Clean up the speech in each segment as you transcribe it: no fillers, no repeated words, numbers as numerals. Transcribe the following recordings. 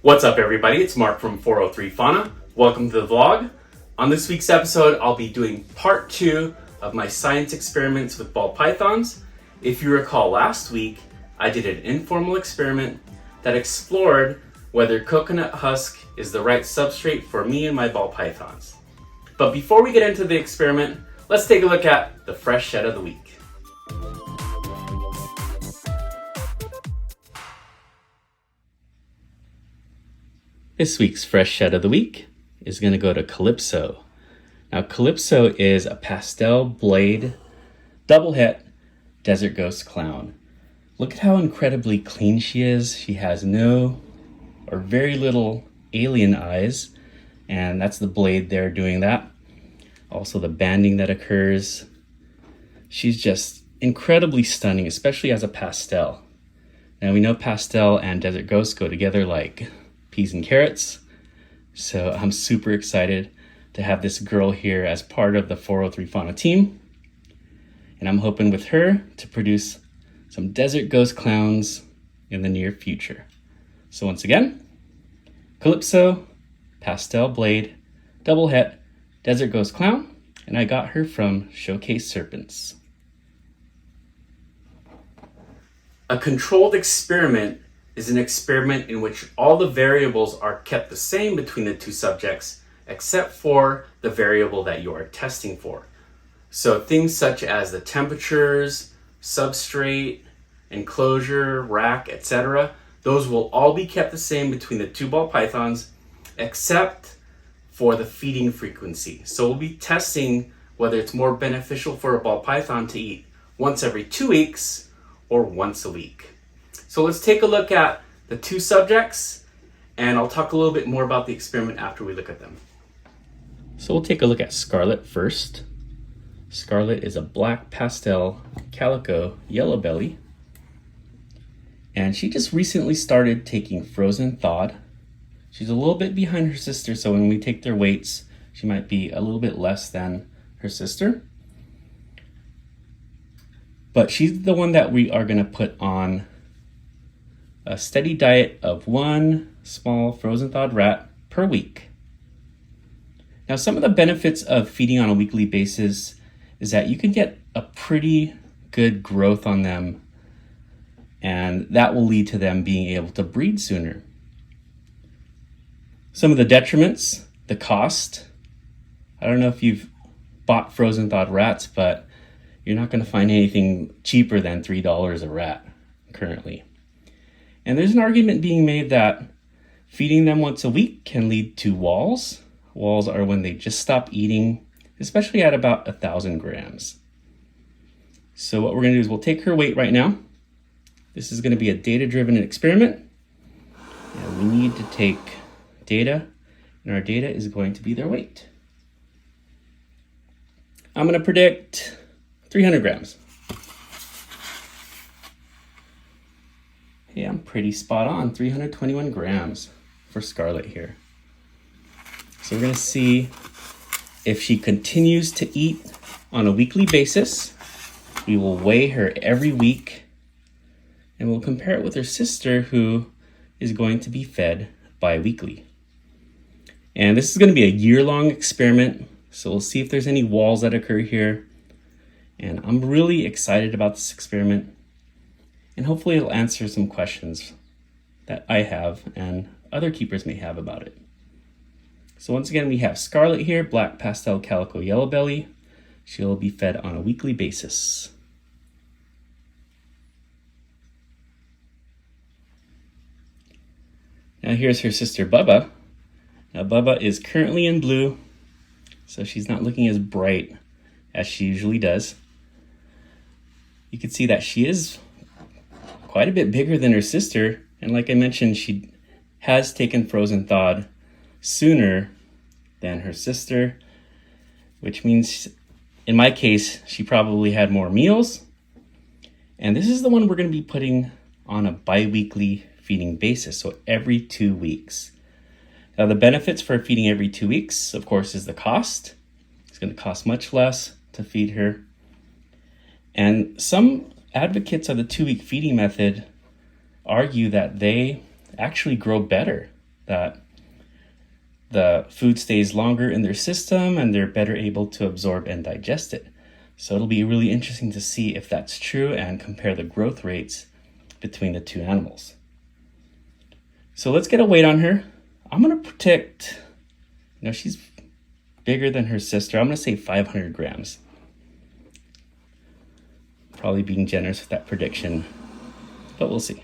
What's up everybody, it's Mark from 403 Fauna. Welcome to the vlog. On this week's episode, I'll be doing part 2 of my science experiments with ball pythons. If you recall last week, I did an informal experiment that explored whether coconut husk is the right substrate for me and my ball pythons. But before we get into the experiment, let's take a look at the fresh shed of the week. This week's fresh shed of the week is going to go to Calypso. Now Calypso is a pastel blade double het desert ghost clown. Look at how incredibly clean she is. She has no or very little alien eyes, and that's the blade there doing that. Also the banding that occurs. She's just incredibly stunning, especially as a pastel. Now we know pastel and desert ghost go together like peas and carrots. So I'm super excited to have this girl here as part of the 403 Fauna team. And I'm hoping with her to produce some desert ghost clowns in the near future. So once again, Calypso, pastel blade, double het, desert ghost clown, and I got her from Showcase Serpents. A controlled experiment is an experiment in which all the variables are kept the same between the two subjects, except for the variable that you are testing for. So things such as the temperatures, substrate, enclosure, rack, etc., those will all be kept the same between the two ball pythons, except for the feeding frequency. So we'll be testing whether it's more beneficial for a ball python to eat once every 2 weeks or once a week. So let's take a look at the two subjects, and I'll talk a little bit more about the experiment after we look at them. So we'll take a look at Scarlet first. Scarlet is a black pastel calico yellow belly, and she just recently started taking frozen thawed. She's a little bit behind her sister, so when we take their weights, she might be a little bit less than her sister. But she's the one that we are going to put on a steady diet of 1 small frozen thawed rat per week. Now, some of the benefits of feeding on a weekly basis is that you can get a pretty good growth on them, and that will lead to them being able to breed sooner. Some of the detriments, the cost. I don't know if you've bought frozen thawed rats, but you're not going to find anything cheaper than $3 a rat currently. And there's an argument being made that feeding them once a week can lead to walls. Walls are when they just stop eating, especially at about 1,000 grams. So what we're going to do is we'll take her weight right now. This is going to be a data-driven experiment. And we need to take data, and our data is going to be their weight. I'm going to predict 300 grams. Yeah, I'm pretty spot on, 321 grams for Scarlet here. So we're gonna see if she continues to eat on a weekly basis. We will weigh her every week, and we'll compare it with her sister, who is going to be fed bi-weekly. And this is gonna be a year-long experiment, so we'll see if there's any walls that occur here. And I'm really excited about this experiment. And hopefully it'll answer some questions that I have and other keepers may have about it. So once again, we have Scarlet here, black pastel calico yellow belly. She'll be fed on a weekly basis. Now here's her sister Bubba. Now Bubba is currently in blue, so she's not looking as bright as she usually does. You can see that she is quite a bit bigger than her sister, and like I mentioned, she has taken frozen thawed sooner than her sister, which means in my case she probably had more meals. And this is the one we're going to be putting on a bi-weekly feeding basis, so every 2 weeks. The benefits for feeding every 2 weeks, of course, is the cost. It's going to cost much less to feed her. And some advocates of the 2-week feeding method argue that they actually grow better, that the food stays longer in their system and they're better able to absorb and digest it. So it'll be really interesting to see if that's true and compare the growth rates between the two animals. So let's get a weight on her. I'm going to predict, she's bigger than her sister. I'm going to say 500 grams. Probably being generous with that prediction, but we'll see.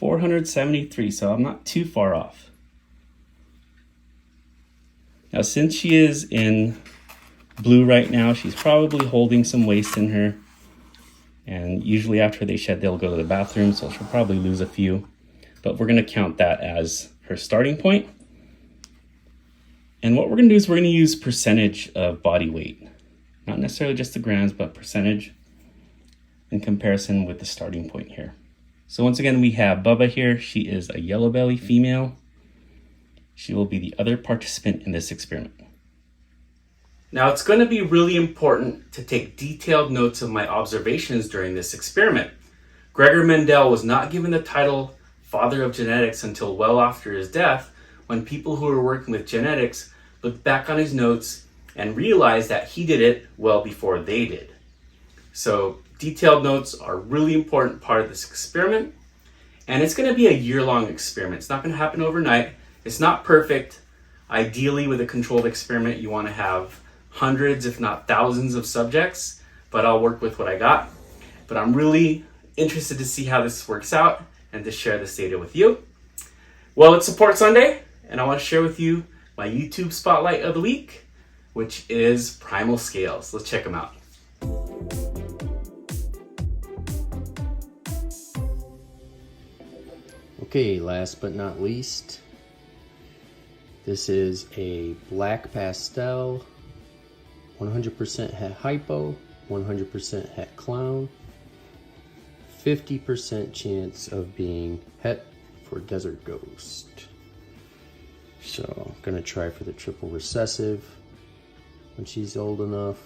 $473, so I'm not too far off. Now, since she is in blue right now, she's probably holding some waste in her. And usually after they shed, they'll go to the bathroom, so she'll probably lose a few. But we're going to count that as her starting point. And what we're going to do is we're going to use percentage of body weight. Not necessarily just the grams, but percentage in comparison with the starting point here. So once again, we have Bubba here. She is a yellow belly female. She will be the other participant in this experiment. Now, it's going to be really important to take detailed notes of my observations during this experiment. Gregor Mendel was not given the title Father of Genetics until well after his death, when people who were working with genetics looked back on his notes and realized that he did it well before they did. So detailed notes are a really important part of this experiment, and it's going to be a year-long experiment. It's not going to happen overnight. It's not perfect. Ideally, with a controlled experiment, you want to have hundreds, if not thousands of subjects, but I'll work with what I got. But I'm really interested to see how this works out and to share this data with you. Well, it's Support Sunday, and I want to share with you my YouTube spotlight of the week, which is Primal Scales. Let's check them out. Okay, last but not least, this is a black pastel, 100% het hypo, 100% het clown, 50% chance of being het for desert ghost. So I'm gonna try for the triple recessive when she's old enough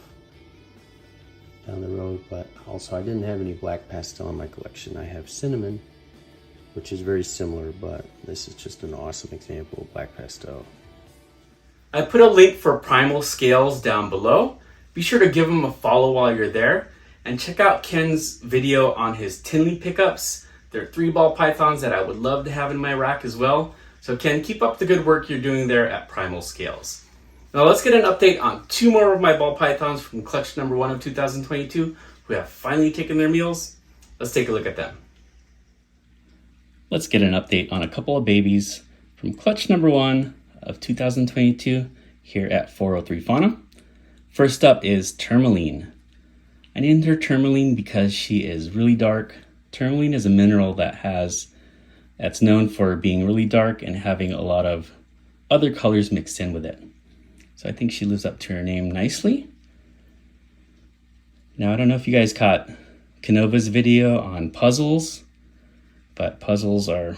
down the road, but also I didn't have any black pastel in my collection. I have cinnamon, which is very similar, but this is just an awesome example of black pastel. I put a link for Primal Scales down below. Be sure to give him a follow while you're there, and check out Ken's video on his Tinley pickups. They're 3-ball pythons that I would love to have in my rack as well. So Ken, keep up the good work you're doing there at Primal Scales. Now let's get an update on 2 more of my ball pythons from clutch number 1 of 2022 who have finally taken their meals. Let's take a look at them. Let's get an update on a couple of babies from clutch number 1 of 2022 here at 403 Fauna. First up is Tourmaline. I named her Tourmaline because she is really dark. Tourmaline is a mineral that's known for being really dark and having a lot of other colors mixed in with it. So I think she lives up to her name nicely. Now, I don't know if you guys caught Canova's video on puzzles, but puzzles are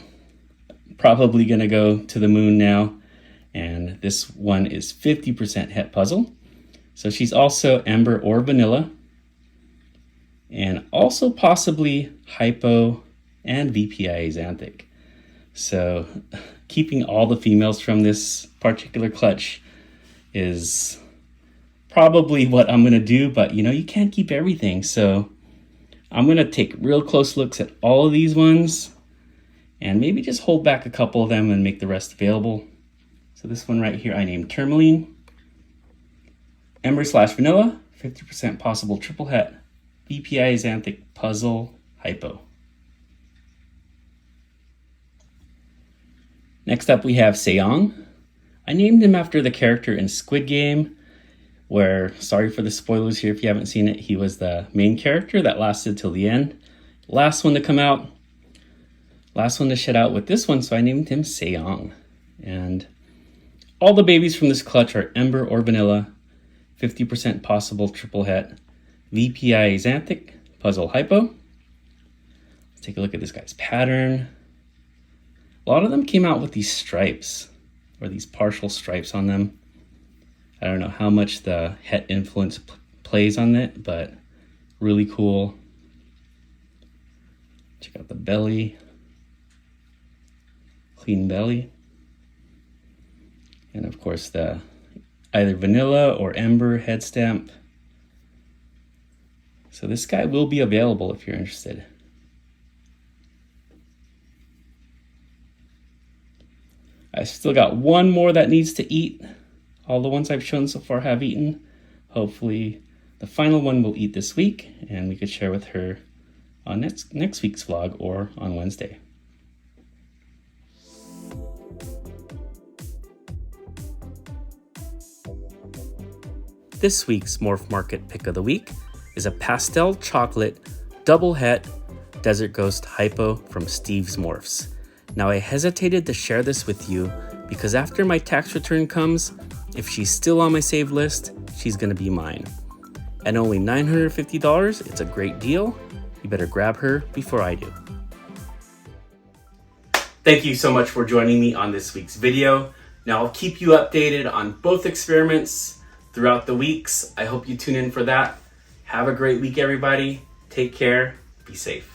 probably going to go to the moon now. And this one is 50% het puzzle. So she's also amber or vanilla, and also possibly hypo and VPI xanthic. So keeping all the females from this particular clutch is probably what I'm going to do, but you can't keep everything. So I'm going to take real close looks at all of these ones and maybe just hold back a couple of them and make the rest available. So this one right here I named Tourmaline. Ember/vanilla, 50% possible triple het, VPI xanthic puzzle hypo. Next up we have Seong. I named him after the character in Squid Game, where, sorry for the spoilers here if you haven't seen it, he was the main character that lasted till the end. Last one to come out, last one to shed out with this one, so I named him Seong. And all the babies from this clutch are Ember or Vanilla, 50% possible triple het, VPI xanthic, Puzzle Hypo. Let's take a look at this guy's pattern. A lot of them came out with these stripes, or these partial stripes on them. I don't know how much the het influence plays on it, but really cool. Check out the belly. Clean belly. And of course the either vanilla or ember head stamp. So this guy will be available if you're interested. I still got one more that needs to eat. All the ones I've shown so far have eaten. Hopefully the final one will eat this week and we could share with her on next week's vlog or on Wednesday. This week's Morph Market pick of the week is a Pastel chocolate double het Desert Ghost Hypo from Steve's Morphs. Now I hesitated to share this with you because after my tax return comes, if she's still on my save list, she's gonna be mine. At only $950, it's a great deal. You better grab her before I do. Thank you so much for joining me on this week's video. Now I'll keep you updated on both experiments throughout the weeks. I hope you tune in for that. Have a great week, everybody. Take care. Be safe.